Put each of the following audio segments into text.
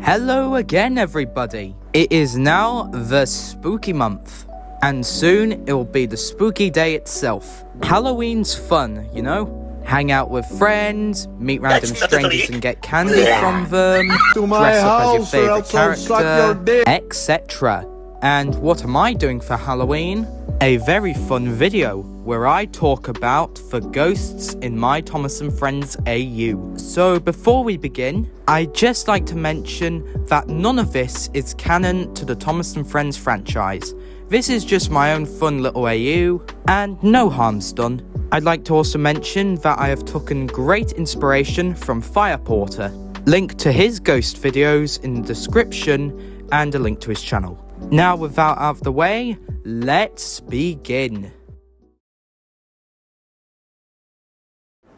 Hello again, everybody. It is now the spooky month, and soon it will be the spooky day itself. Halloween's fun, you know? Hang out with friends, meet random strangers and get candy from them, dress up as your favorite character, etc. And what am I doing for Halloween? A very fun video where I talk about the ghosts in my Thomas and Friends AU. So before we begin, I'd just like to mention that none of this is canon to the Thomas and Friends franchise. This is just my own fun little AU, and no harm's done. I'd like to also mention that I have taken great inspiration from Fireporter. Link to his ghost videos in the description and a link to his channel. Now with that out of the way, let's begin.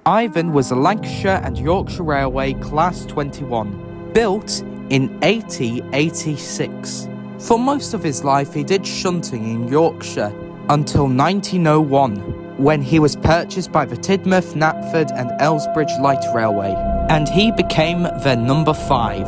Ivan was a Lancashire and Yorkshire Railway Class 21, built in 1886. For most of his life he did shunting in Yorkshire until 1901, when he was purchased by the Tidmouth, Knapford and Elsbridge Light Railway, and he became their number 5.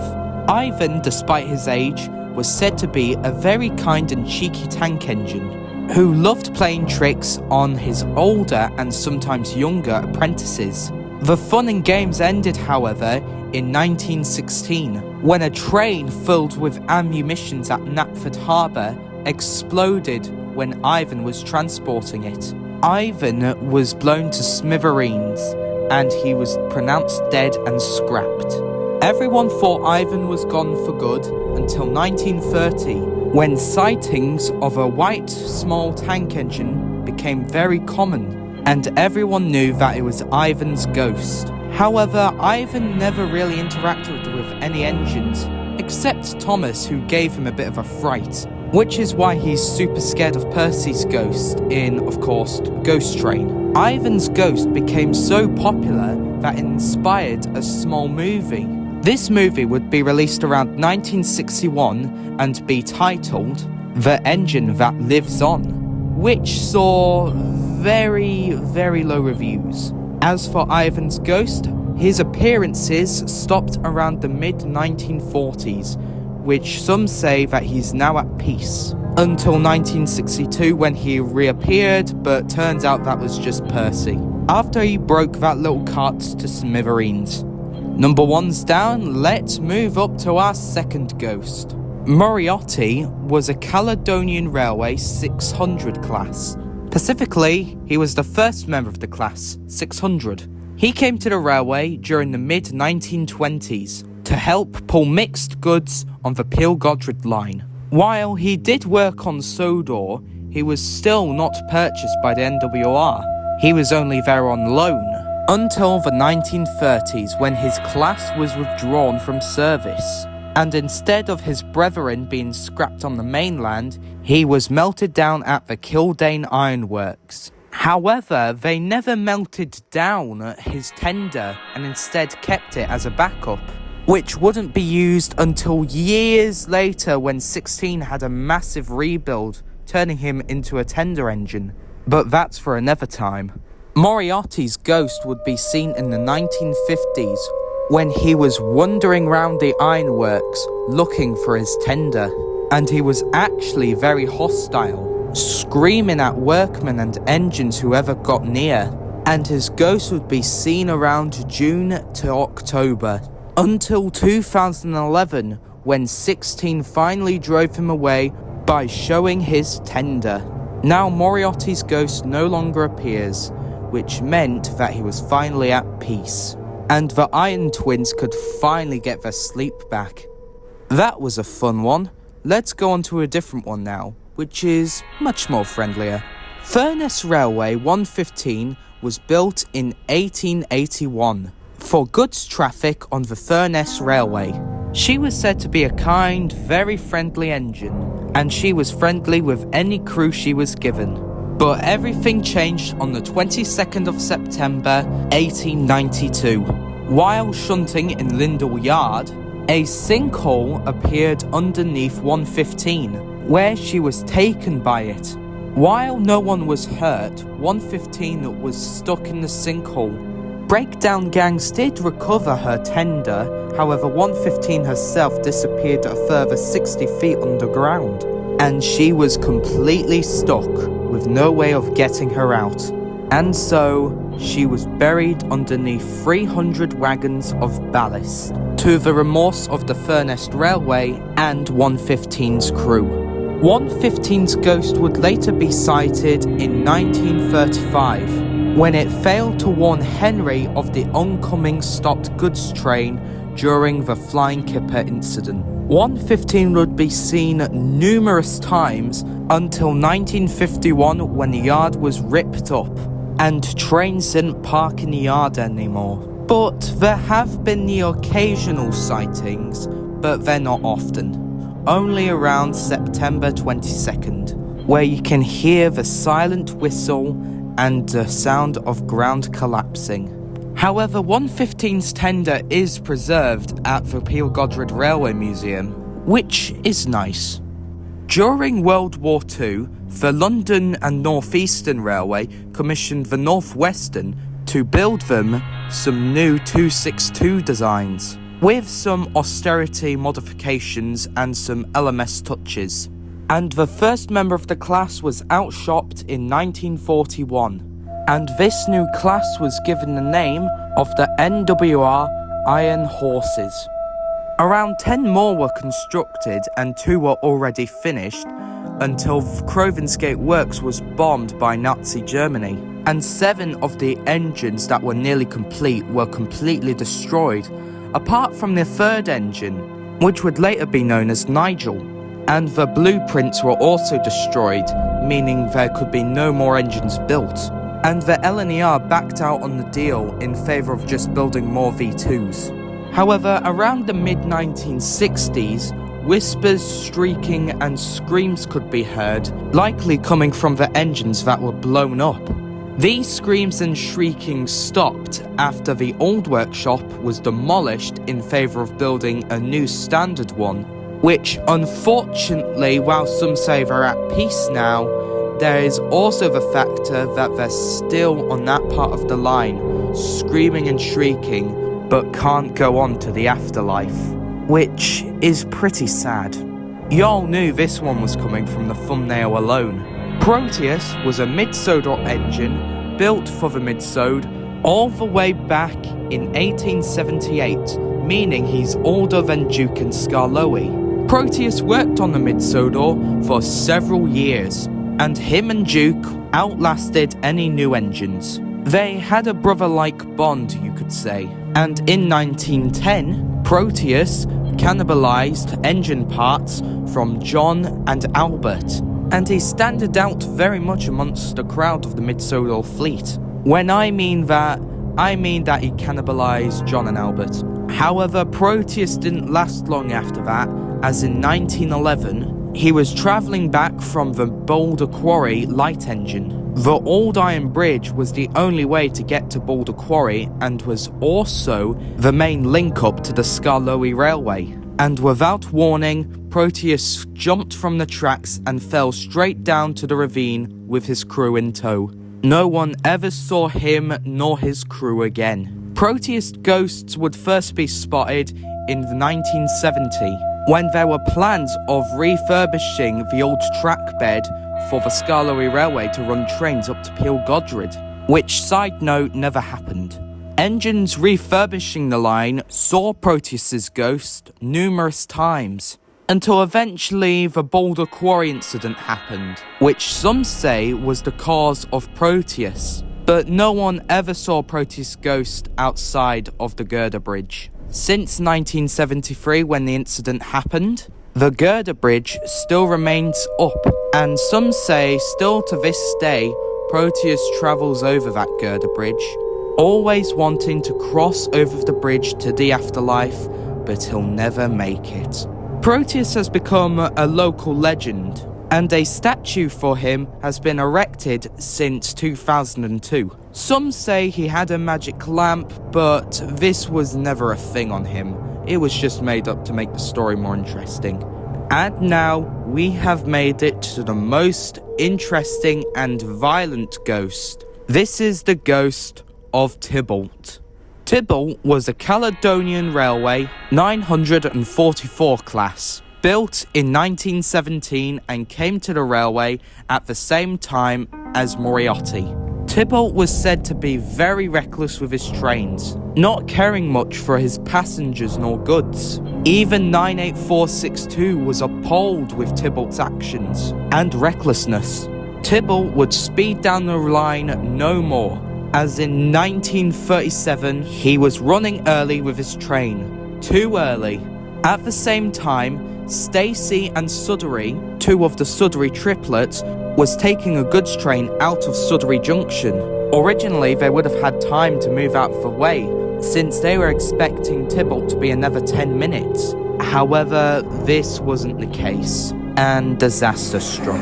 Ivan, despite his age, was said to be a very kind and cheeky tank engine, who loved playing tricks on his older and sometimes younger apprentices. The fun and games ended, however, in 1916, when a train filled with ammunition at Knapford Harbour exploded when Ivan was transporting it. Ivan was blown to smithereens, and he was pronounced dead and scrapped. Everyone thought Ivan was gone for good until 1930, when sightings of a white small tank engine became very common, and everyone knew that it was Ivan's ghost. However, Ivan never really interacted with any engines, except Thomas, who gave him a bit of a fright, which is why he's super scared of Percy's ghost in, of course, Ghost Train. Ivan's ghost became so popular that it inspired a small movie. This movie would be released around 1961 and be titled The Engine That Lives On, which saw very, very low reviews. As for Ivan's ghost, his appearances stopped around the mid-1940s, which some say that he's now at peace, until 1962 when he reappeared, but turns out that was just Percy, after he broke that little cart to smithereens. Number 1's down, let's move up to our second ghost. Moriarty was a Caledonian Railway 600 class. Specifically, he was the first member of the class, 600. He came to the railway during the mid-1920s to help pull mixed goods on the Peel-Godred line. While he did work on Sodor, he was still not purchased by the N.W.R. He was only there on loan, until the 1930s, when his class was withdrawn from service, and instead of his brethren being scrapped on the mainland, he was melted down at the Kildane Ironworks. However, they never melted down his tender and instead kept it as a backup, which wouldn't be used until years later when 16 had a massive rebuild, turning him into a tender engine. But that's for another time. Moriarty's ghost would be seen in the 1950s when he was wandering round the ironworks looking for his tender, and he was actually very hostile, screaming at workmen and engines whoever got near, and his ghost would be seen around June to October, until 2011 when 16 finally drove him away by showing his tender. Now Moriarty's ghost no longer appears, which meant that he was finally at peace, and the Iron Twins could finally get their sleep back. That was a fun one. Let's go on to a different one now, which is much more friendlier. Furness Railway 115 was built in 1881 for goods traffic on the Furness Railway. She was said to be a kind, very friendly engine, and she was friendly with any crew she was given. But everything changed on the 22nd of September 1892. While shunting in Lindell Yard, a sinkhole appeared underneath 115, where she was taken by it. While no one was hurt, 115 was stuck in the sinkhole, breakdown gangs did recover her tender, however 115 herself disappeared a further 60 feet underground, and she was completely stuck with no way of getting her out. And so, she was buried underneath 300 wagons of ballast, to the remorse of the Furness Railway and 115's crew. 115's ghost would later be sighted in 1935, when it failed to warn Henry of the oncoming stopped goods train during the Flying Kipper incident. 115 would be seen numerous times until 1951, when the yard was ripped up and trains didn't park in the yard anymore. But there have been the occasional sightings, but they're not often. Only around September 22nd, where you can hear the silent whistle and the sound of ground collapsing. However, 115's tender is preserved at the Peel Godred Railway Museum, which is nice. During World War II, the London and North Eastern Railway commissioned the North Western to build them some new 262 designs, with some austerity modifications and some LMS touches. And the first member of the class was outshopped in 1941, and this new class was given the name of the N.W.R. Iron Horses. Around 10 more were constructed and 2 were already finished until Crovensgate Works was bombed by Nazi Germany, and 7 of the engines that were nearly complete were completely destroyed, apart from the 3rd engine, which would later be known as Nigel, and the blueprints were also destroyed, meaning there could be no more engines built, and the L&ER backed out on the deal in favour of just building more V2s. However, around the mid-1960s, whispers, shrieking and screams could be heard, likely coming from the engines that were blown up. These screams and shrieking stopped after the old workshop was demolished in favour of building a new standard one, which unfortunately, while some say they're at peace now, there is also the factor that they're still on that part of the line, screaming and shrieking, but can't go on to the afterlife, which is pretty sad. Y'all knew this one was coming from the thumbnail alone. Proteus was a mid-Sodor engine built for the mid-Sod all the way back in 1878, meaning he's older than Duke and Skarloey. Proteus worked on the mid-Sodor for several years, and him and Duke outlasted any new engines. They had a brother-like bond, you could say. And in 1910, Proteus cannibalized engine parts from John and Albert, and he stood out very much amongst the crowd of the mid-Sodor fleet. When I mean that he cannibalized John and Albert. However, Proteus didn't last long after that, as in 1911, he was travelling back from the Boulder Quarry light engine. The Old Iron Bridge was the only way to get to Boulder Quarry and was also the main link-up to the Skarloey Railway. And without warning, Proteus jumped from the tracks and fell straight down to the ravine with his crew in tow. No one ever saw him nor his crew again. Proteus ghosts would first be spotted in 1970, when there were plans of refurbishing the old track bed for the Skarloey Railway to run trains up to Peel Godred, which, side note, never happened. Engines refurbishing the line saw Proteus's ghost numerous times, until eventually the Boulder Quarry incident happened, which some say was the cause of Proteus, but no one ever saw Proteus' ghost outside of the girder bridge. Since 1973, when the incident happened, the girder bridge still remains up, and some say still to this day Proteus travels over that girder bridge, always wanting to cross over the bridge to the afterlife, but he'll never make it. Proteus has become a local legend, and a statue for him has been erected since 2002. Some say he had a magic lamp, but this was never a thing on him. It was just made up to make the story more interesting. And now, we have made it to the most interesting and violent ghost. This is the ghost of Tibultt. Tibultt was a Caledonian Railway 944 class, built in 1917 and came to the railway at the same time as Moriarty. Tibultt was said to be very reckless with his trains, not caring much for his passengers nor goods. Even 98462 was appalled with Tibullt's actions and recklessness. Tibultt would speed down the line no more, as in 1937 he was running early with his train, too early. At the same time, Stacy and Sudbury, two of the Sudbury triplets, was taking a goods train out of Sudbury Junction. Originally, they would have had time to move out of the way, since they were expecting Tibultt to be another 10 minutes. However, this wasn't the case, and disaster struck.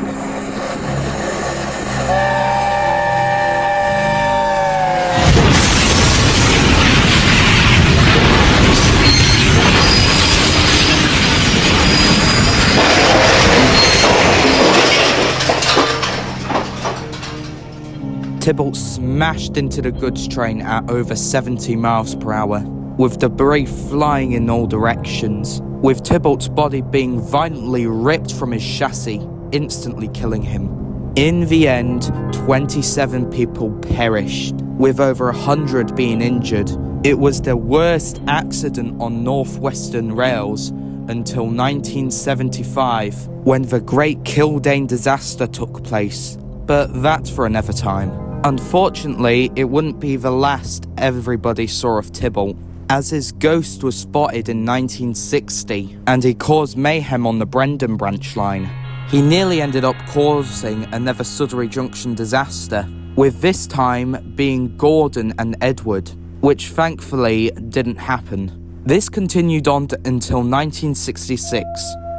Tibultt smashed into the goods train at over 70 miles per hour, with debris flying in all directions, with Tibullt's body being violently ripped from his chassis, instantly killing him. In the end, 27 people perished, with over 100 being injured. It was the worst accident on Northwestern rails until 1975, when the Great Kildane disaster took place, but that's for another time. Unfortunately, it wouldn't be the last everybody saw of Tibultt, as his ghost was spotted in 1960, and he caused mayhem on the Brendan branch line. He nearly ended up causing another Sudbury Junction disaster, with this time being Gordon and Edward, which thankfully didn't happen. This continued on until 1966,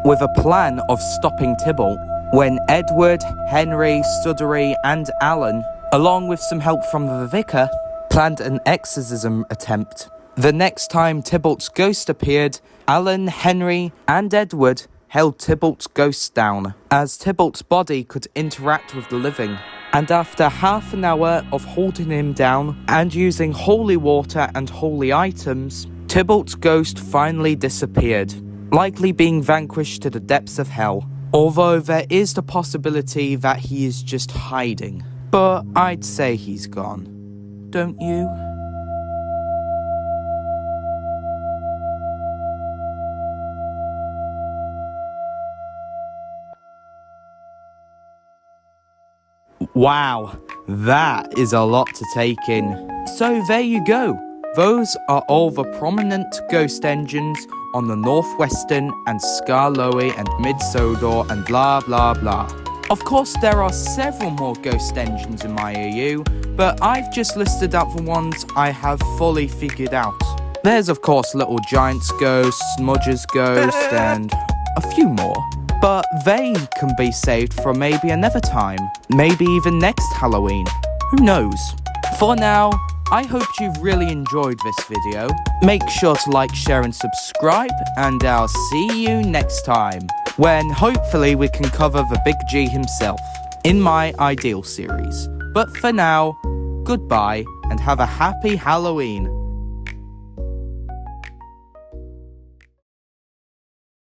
with a plan of stopping Tibultt, when Edward, Henry, Sudbury, and Alan, along with some help from the vicar, planned an exorcism attempt. The next time Tibullt's ghost appeared, Alan, Henry, and Edward held Tibullt's ghost down, as Tibullt's body could interact with the living. And after half an hour of holding him down and using holy water and holy items, Tibullt's ghost finally disappeared, likely being vanquished to the depths of hell. Although there is the possibility that he is just hiding. But I'd say he's gone. Don't you? Wow, that is a lot to take in. So there you go. Those are all the prominent ghost engines on the Northwestern and Skarloey and Mid-Sodor and blah blah blah. Of course, there are several more ghost engines in my AU, but I've just listed out the ones I have fully figured out. There's of course Little Giant's Ghost, Smudge's Ghost, and a few more. But they can be saved for maybe another time, maybe even next Halloween. Who knows? For now, I hope you've really enjoyed this video. Make sure to like, share and subscribe, and I'll see you next time, when hopefully we can cover the Big G himself in my Ideal series. But for now, goodbye and have a happy Halloween.